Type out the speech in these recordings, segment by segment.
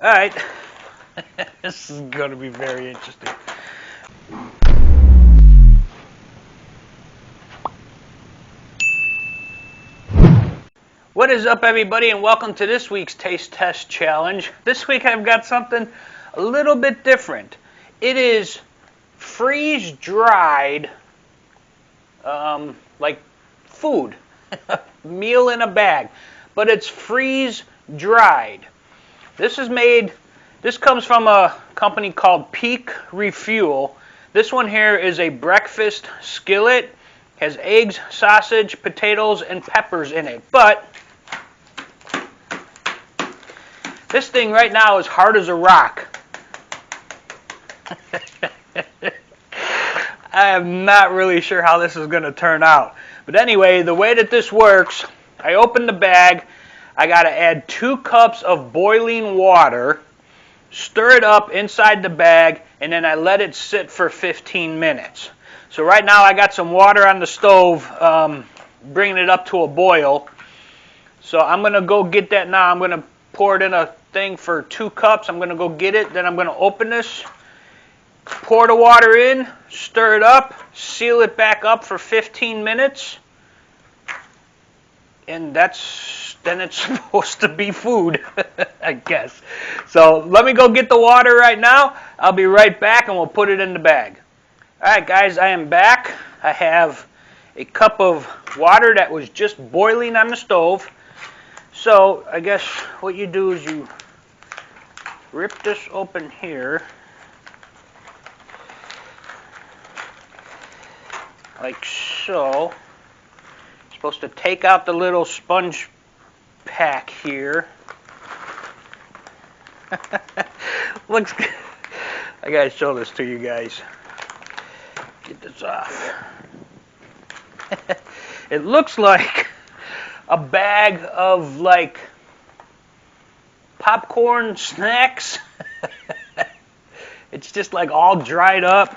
All right. This is going to be very interesting. What is up, everybody, and welcome to this week's Taste Test Challenge. This week I've got something a little bit different. It is freeze-dried, like food, meal in a bag, but it's freeze-dried. This comes from a company called Peak Refuel. This one here is a breakfast skillet, has eggs, sausage, potatoes, and peppers in it, but this thing right now is hard as a rock. I am not really sure how this is going to turn out. But anyway, the way that this works, I open the bag. I got to add 2 cups of boiling water, stir it up inside the bag, and then I let it sit for 15 minutes. So right now I got some water on the stove, bringing it up to a boil. So I'm going to go get that now. I'm going to pour it in a thing for 2 cups. I'm going to go get it. Then I'm going to open this, pour the water in, stir it up, seal it back up for 15 minutes. And then it's supposed to be food, I guess. So let me go get the water right now. I'll be right back and we'll put it in the bag. All right, guys, I am back. I have a cup of water that was just boiling on the stove. So I guess what you do is you rip this open here, like so. You're supposed to take out the little sponge pack here. Looks good. I gotta show this to you guys. Get this off. It looks like a bag of like popcorn snacks. It's just like all dried up.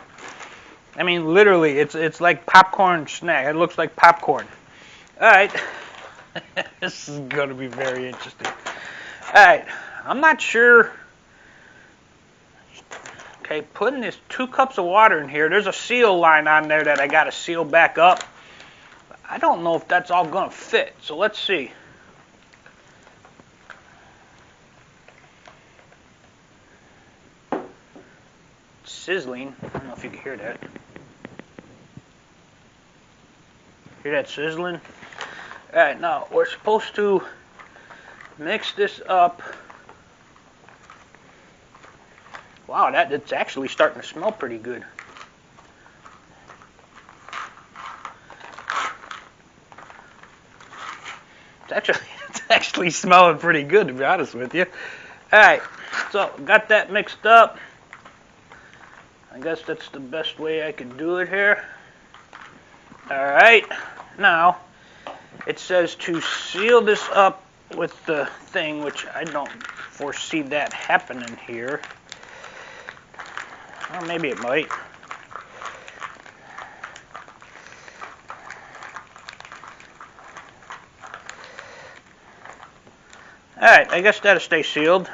I mean, literally, it's like popcorn snack. It looks like popcorn. All right. This is going to be very interesting. All right. I'm not sure. Okay, putting this 2 cups of water in here. There's a seal line on there that I got to seal back up. I don't know if that's all going to fit. So let's see. It's sizzling. I don't know if you can hear that. Hear that sizzling? All right, now we're supposed to mix this up. Wow, it's actually starting to smell pretty good. It's actually smelling pretty good, to be honest with you. All right, so got that mixed up. I guess that's the best way I could do it here. All right, now it says to seal this up with the thing, which I don't foresee that happening here. Well, maybe it might. All right, I guess that'll stay sealed.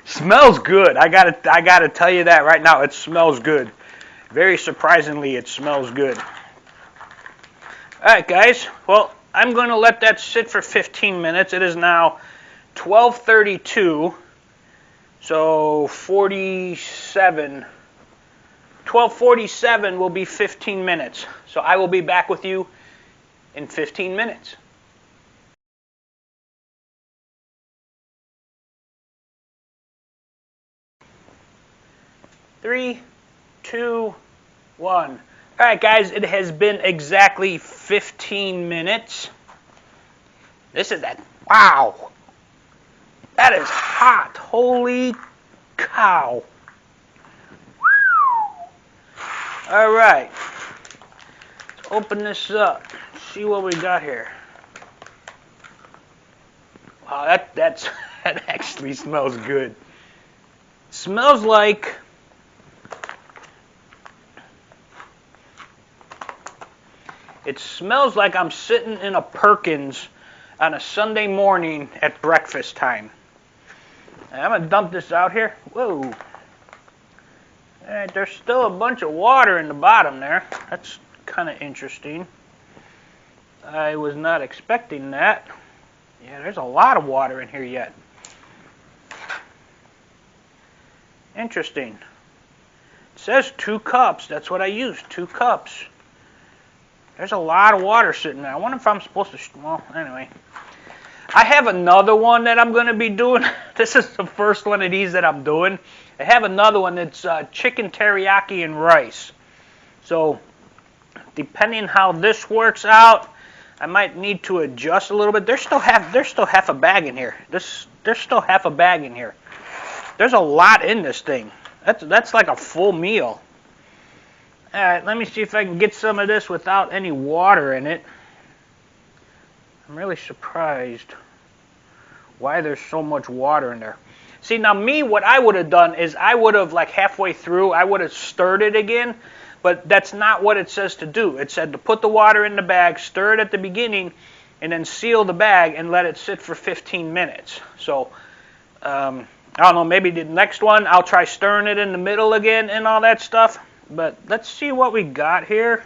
Smells good. I gotta tell you that right now. It smells good. Very surprisingly, it smells good. All right, guys. Well, I'm going to let that sit for 15 minutes. It is now 12:32, so 12:47 will be 15 minutes. So I will be back with you in 15 minutes. 3, 2, 1. All right, guys, it has been exactly 15 minutes. This is that. Wow. That is hot. Holy cow. All right. Let's open this up. See what we got here. Wow, that actually smells good. Smells like I'm sitting in a Perkins on a Sunday morning at breakfast time. I'm going to dump this out here. Whoa. All right, there's still a bunch of water in the bottom there. That's kind of interesting. I was not expecting that. Yeah, there's a lot of water in here yet. Interesting. It says 2 cups. That's what I used, 2 cups. There's a lot of water sitting there. I wonder if I'm supposed to... Well, anyway. I have another one that I'm going to be doing. This is the first one of these that I'm doing. I have another one that's chicken teriyaki and rice. So, depending how this works out, I might need to adjust a little bit. There's still half a bag in here. There's still half a bag in here. There's a lot in this thing. That's like a full meal. All right, let me see if I can get some of this without any water in it. I'm really surprised why there's so much water in there. See, now me, what I would have done is I would have, like halfway through, I would have stirred it again, but that's not what it says to do. It said to put the water in the bag, stir it at the beginning, and then seal the bag and let it sit for 15 minutes. So, I don't know, maybe the next one I'll try stirring it in the middle again and all that stuff. But let's see what we got here.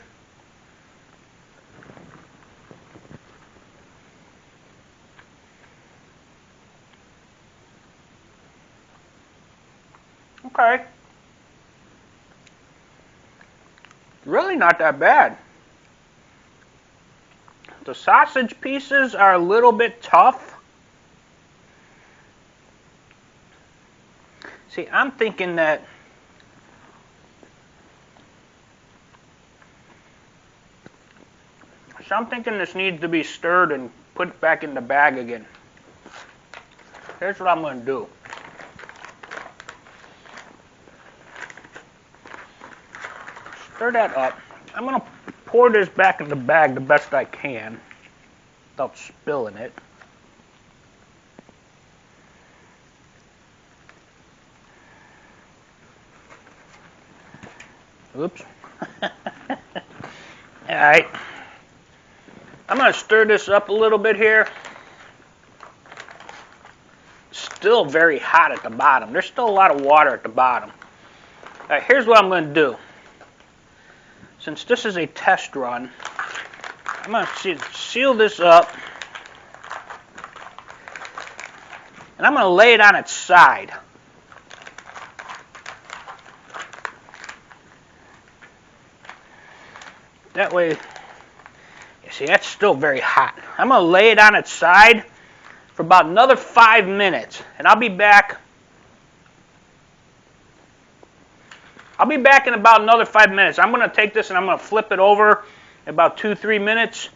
Okay. Really not that bad. The sausage pieces are a little bit tough. See, I'm thinking that this needs to be stirred and put back in the bag again. Here's what I'm going to do. Stir that up. I'm going to pour this back in the bag the best I can without spilling it. Oops. Alright. I'm going to stir this up a little bit here. Still very hot at the bottom. There's still a lot of water at the bottom. Alright, here's what I'm going to do. Since this is a test run, I'm going to seal this up. And I'm going to lay it on its side. That way, you see, that's still very hot. I'm going to lay it on its side for about another 5 minutes. And I'll be back. I'll be back in about another 5 minutes. I'm going to take this and I'm going to flip it over in about 2-3 minutes.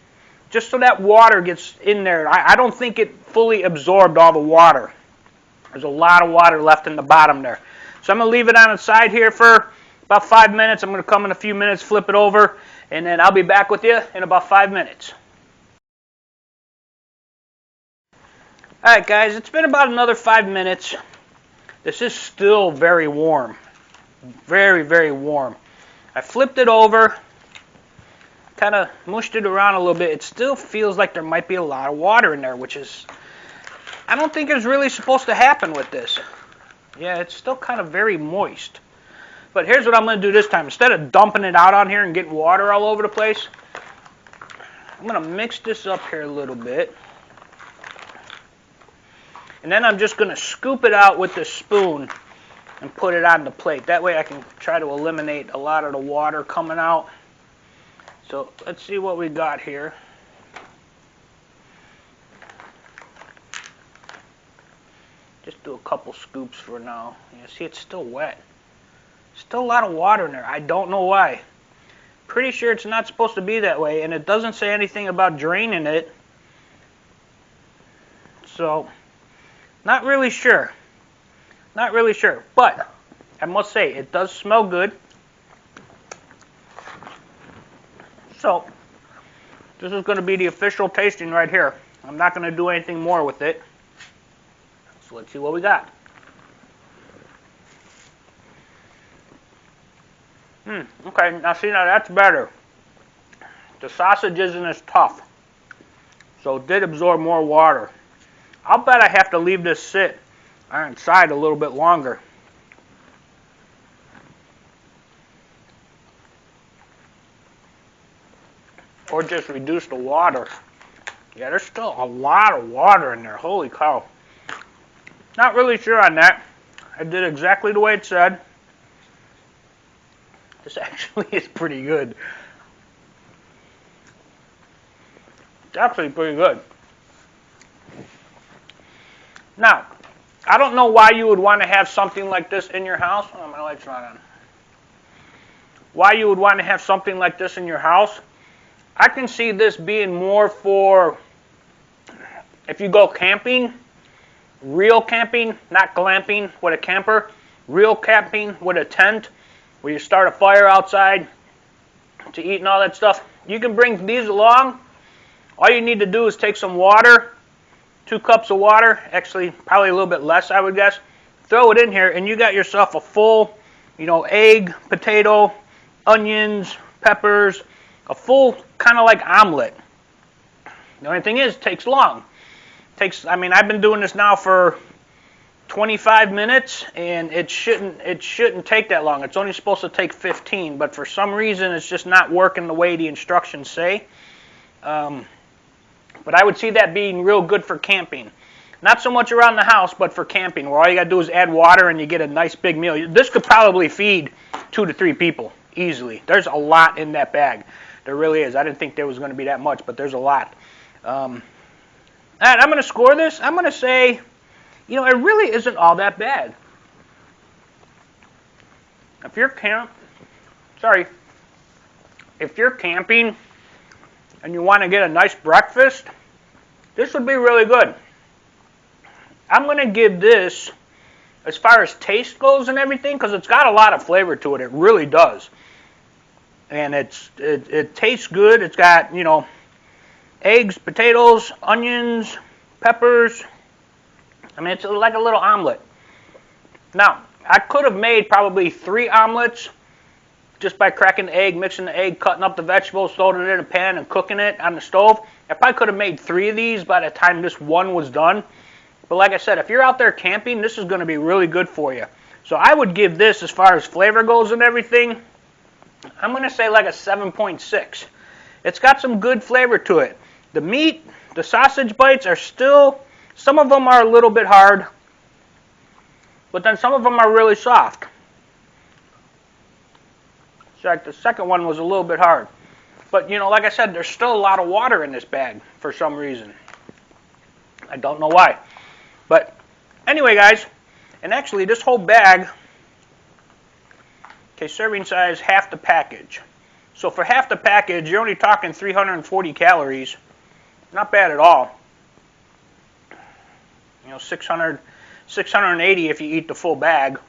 Just so that water gets in there. I don't think it fully absorbed all the water. There's a lot of water left in the bottom there. So I'm going to leave it on its side here for about 5 minutes. I'm going to come in a few minutes, flip it over, and then I'll be back with you in about 5 minutes. Alright guys, it's been about another 5 minutes. This is still very warm. Very, very warm. I flipped it over, kind of mushed it around a little bit. It still feels like there might be a lot of water in there, which is, I don't think is really supposed to happen with this. Yeah, it's still kind of very moist. But here's what I'm going to do this time. Instead of dumping it out on here and getting water all over the place, I'm going to mix this up here a little bit. And then I'm just going to scoop it out with this spoon and put it on the plate. That way I can try to eliminate a lot of the water coming out. So let's see what we got here. Just do a couple scoops for now. You see, it's still wet. Still a lot of water in there. I don't know why. Pretty sure it's not supposed to be that way, and it doesn't say anything about draining it. So, not really sure. Not really sure. But, I must say, it does smell good. So, this is going to be the official tasting right here. I'm not going to do anything more with it. So, let's see what we got. Okay, now see, now that's better. The sausage isn't as tough. So it did absorb more water. I'll bet I have to leave this sit are inside a little bit longer. Or just reduce the water. Yeah, there's still a lot of water in there. Holy cow. Not really sure on that. I did exactly the way it said. This actually is pretty good. It's actually pretty good. Now, I don't know why you would want to have something like this in your house. Oh, my light's not on. Why you would want to have something like this in your house. I can see this being more for if you go camping, real camping, not glamping with a camper, real camping with a tent, where you start a fire outside to eat and all that stuff. You can bring these along. All you need to do is take some water, 2 cups of water, actually probably a little bit less I would guess, throw it in here and you got yourself a full, egg, potato, onions, peppers, a full kind of like omelet. The only thing is, it takes long. I've been doing this now for 25 minutes, and it shouldn't take that long. It's only supposed to take 15, but for some reason, it's just not working the way the instructions say. But I would see that being real good for camping. Not so much around the house, but for camping, where all you got to do is add water and you get a nice big meal. This could probably feed 2 to 3 people easily. There's a lot in that bag. There really is. I didn't think there was going to be that much, but there's a lot. I'm going to score this. I'm going to say, it really isn't all that bad. If you're camping and you want to get a nice breakfast, this would be really good. I'm going to give this, as far as taste goes and everything, because it's got a lot of flavor to it. It really does. And it tastes good. It's got, eggs, potatoes, onions, peppers. It's like a little omelet. Now, I could have made probably 3 omelets just by cracking the egg, mixing the egg, cutting up the vegetables, throwing it in a pan, and cooking it on the stove. I probably could have made 3 of these by the time this one was done. But like I said, if you're out there camping, this is going to be really good for you. So I would give this, as far as flavor goes and everything, I'm going to say like a 7.6. It's got some good flavor to it. The meat, the sausage bites are still, some of them are a little bit hard, but then some of them are really soft. So like the second one was a little bit hard. But, like I said, there's still a lot of water in this bag for some reason. I don't know why. But anyway, guys, and actually this whole bag, okay, serving size, half the package. So for half the package, you're only talking 340 calories. Not bad at all. 680 if you eat the full bag.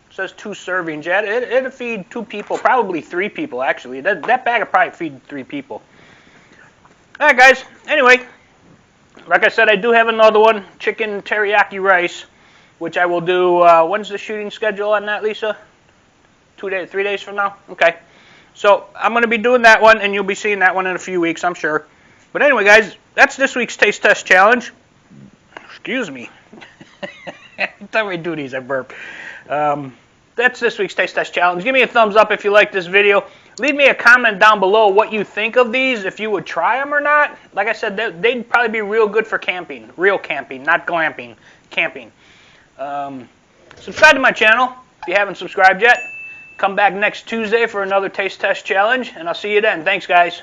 It says 2 servings. Yeah, it'll feed 2 people, probably 3 people actually. That bag will probably feed 3 people. All right, guys. Anyway, like I said, I do have another one, chicken teriyaki rice, which I will do. When's the shooting schedule on that, Lisa? 2 days, 3 days from now? Okay. So I'm going to be doing that one, and you'll be seeing that one in a few weeks, I'm sure. But anyway, guys, that's this week's Taste Test Challenge. Excuse me. Every time I do these, I burp. That's this week's Taste Test Challenge. Give me a thumbs up if you like this video. Leave me a comment down below what you think of these, if you would try them or not. Like I said, they'd probably be real good for camping. Real camping, not glamping. Camping. Subscribe to my channel if you haven't subscribed yet. Come back next Tuesday for another Taste Test Challenge, and I'll see you then. Thanks, guys.